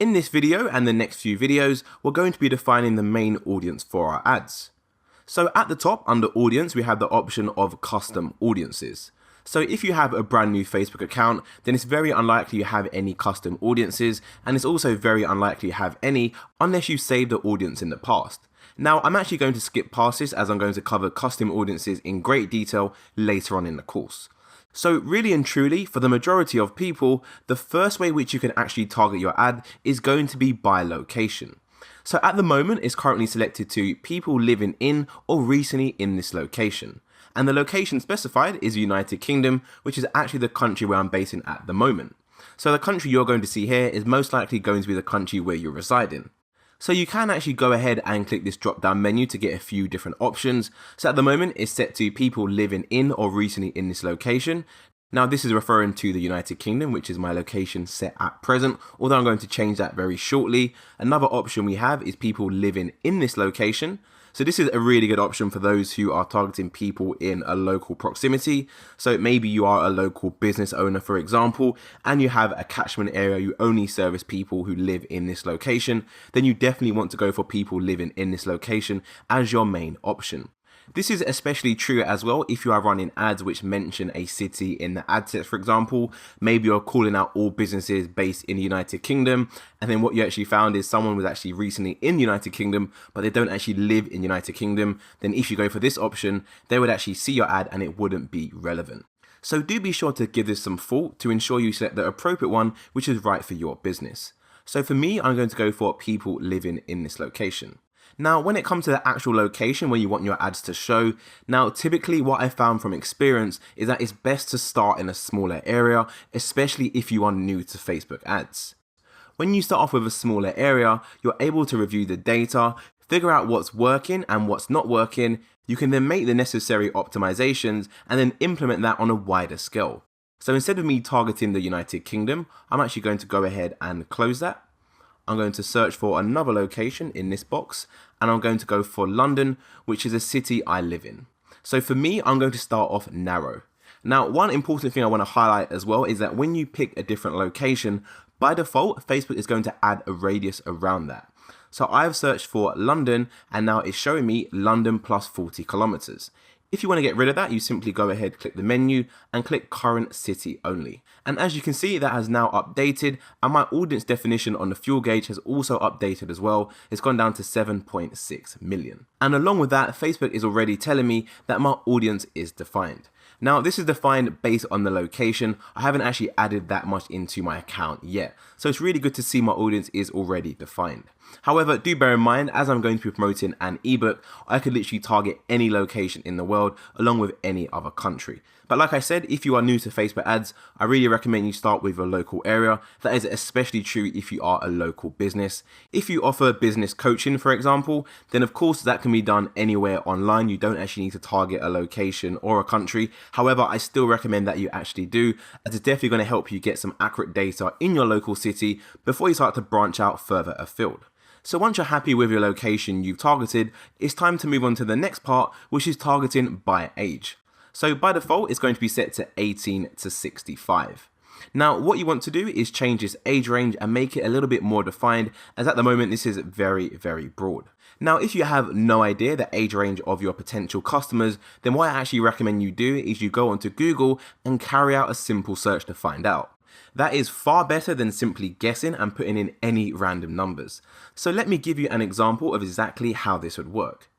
In this video and the next few videos, we're going to be defining the main audience for our ads. So at the top under audience, we have the option of custom audiences. So if you have a brand new Facebook account, then it's very unlikely you have any custom audiences, and it's also very unlikely you have any unless you saved the audience in the past. Now, I'm actually going to skip past this as I'm going to cover custom audiences in great detail later on in the course. So really and truly, for the majority of people, the first way which you can actually target your ad is going to be by location. So at the moment, it's currently selected to people living in or recently in this location. And the location specified is United Kingdom, which is actually the country where I'm based in at the moment. So the country you're going to see here is most likely going to be the country where you reside in. So you can actually go ahead and click this drop down menu to get a few different options. So at the moment it's set to people living in or recently in this location. Now this is referring to the United Kingdom, which is my location set at present, although I'm going to change that very shortly. Another option we have is people living in this location. So this is a really good option for those who are targeting people in a local proximity. So maybe you are a local business owner, for example, and you have a catchment area, you only service people who live in this location, then you definitely want to go for people living in this location as your main option. This is especially true as well if you are running ads which mention a city in the ad sets, for example. Maybe you're calling out all businesses based in the United Kingdom, and then what you actually found is someone was actually recently in the United Kingdom, but they don't actually live in the United Kingdom. Then if you go for this option, they would actually see your ad and it wouldn't be relevant. So do be sure to give this some thought to ensure you select the appropriate one which is right for your business. So for me, I'm going to go for people living in this location. Now, when it comes to the actual location where you want your ads to show, now typically what I found from experience is that it's best to start in a smaller area, especially if you are new to Facebook ads. When you start off with a smaller area, you're able to review the data, figure out what's working and what's not working. You can then make the necessary optimizations and then implement that on a wider scale. So instead of me targeting the United Kingdom, I'm actually going to go ahead and close that. I'm going to search for another location in this box, and I'm going to go for London, which is a city I live in. So for me, I'm going to start off narrow. Now, one important thing I want to highlight as well is that when you pick a different location, by default, Facebook is going to add a radius around that. So I've searched for London, and now it's showing me London plus 40 kilometers. If you want to get rid of that, you simply go ahead, click the menu and click current city only. And as you can see, that has now updated, and my audience definition on the fuel gauge has also updated as well. It's gone down to 7.6 million. And along with that, Facebook is already telling me that my audience is defined. Now, this is defined based on the location. I haven't actually added that much into my account yet. So it's really good to see my audience is already defined. However, do bear in mind, as I'm going to be promoting an ebook, I could literally target any location in the world along with any other country. But like I said, if you are new to Facebook ads, I really recommend you start with your local area. That is especially true if you are a local business. If you offer business coaching, for example, then of course that can be done anywhere online. You don't actually need to target a location or a country. However, I still recommend that you actually do, as it's definitely going to help you get some accurate data in your local city before you start to branch out further afield. So once you're happy with your location you've targeted, it's time to move on to the next part, which is targeting by age. So by default, it's going to be set to 18 to 65. Now, what you want to do is change this age range and make it a little bit more defined, as at the moment this is very, very broad. Now, if you have no idea the age range of your potential customers, then what I actually recommend you do is you go onto Google and carry out a simple search to find out. That is far better than simply guessing and putting in any random numbers. So let me give you an example of exactly how this would work.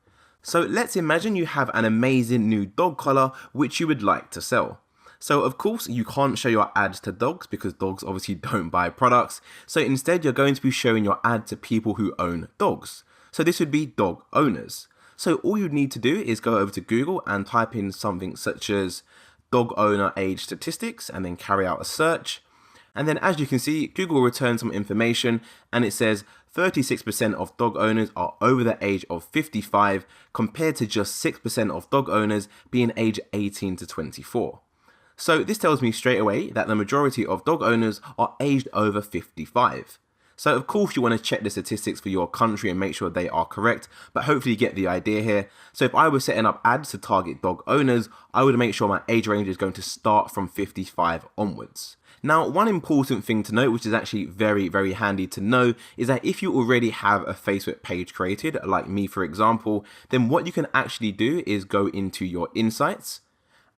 So let's imagine you have an amazing new dog collar which you would like to sell. So of course you can't show your ads to dogs because dogs obviously don't buy products. So instead you're going to be showing your ad to people who own dogs. So this would be dog owners. So all you need to do is go over to Google and type in something such as dog owner age statistics and then carry out a search. And then as you can see, Google returns some information and it says 36% of dog owners are over the age of 55 compared to just 6% of dog owners being age 18 to 24. So this tells me straight away that the majority of dog owners are aged over 55. So of course you want to check the statistics for your country and make sure they are correct, but hopefully you get the idea here. So if I was setting up ads to target dog owners, I would make sure my age range is going to start from 55 onwards. Now, one important thing to note, which is actually very, very handy to know, is that if you already have a Facebook page created, like me for example, then what you can actually do is go into your insights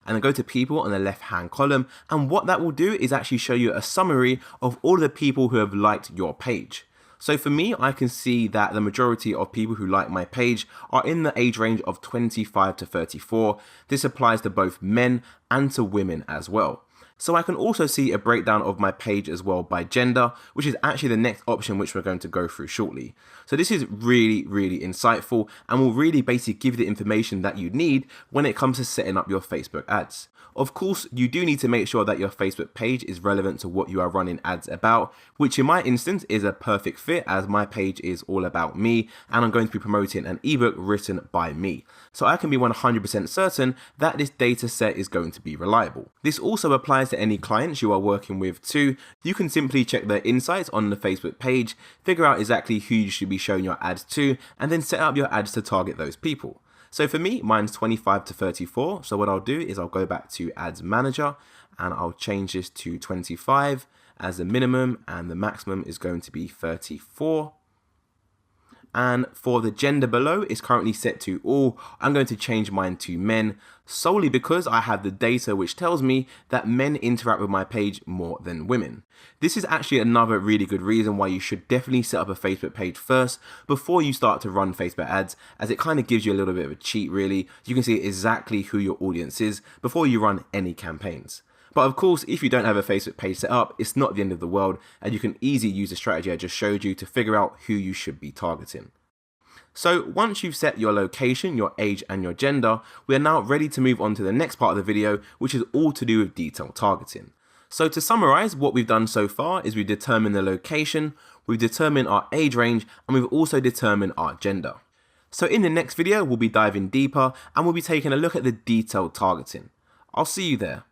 and then go to people on the left hand column, and what that will do is actually show you a summary of all the people who have liked your page. So for me, I can see that the majority of people who like my page are in the age range of 25 to 34. This applies to both men and to women as well. So I can also see a breakdown of my page as well by gender, which is actually the next option which we're going to go through shortly. So this is really, really insightful and will really basically give you the information that you need when it comes to setting up your Facebook ads. Of course, you do need to make sure that your Facebook page is relevant to what you are running ads about, which in my instance is a perfect fit as my page is all about me and I'm going to be promoting an ebook written by me. So I can be 100% certain that this data set is going to be reliable. This also applies to any clients you are working with too. You can simply check their insights on the Facebook page, figure out exactly who you should be showing your ads to, and then set up your ads to target those people. So for me, mine's 25 to 34. So what I'll do is I'll go back to Ads Manager and I'll change this to 25 as the minimum, and the maximum is going to be 34. And for the gender below, it's currently set to all. I'm going to change mine to men solely because I have the data which tells me that men interact with my page more than women. This is actually another really good reason why you should definitely set up a Facebook page first before you start to run Facebook ads, as it kind of gives you a little bit of a cheat really. You can see exactly who your audience is before you run any campaigns. But of course, if you don't have a Facebook page set up, it's not the end of the world, and you can easily use the strategy I just showed you to figure out who you should be targeting. So once you've set your location, your age and your gender, we are now ready to move on to the next part of the video, which is all to do with detailed targeting. So to summarize, what we've done so far is we've determined the location, we've determined our age range, and we've also determined our gender. So in the next video, we'll be diving deeper and we'll be taking a look at the detailed targeting. I'll see you there.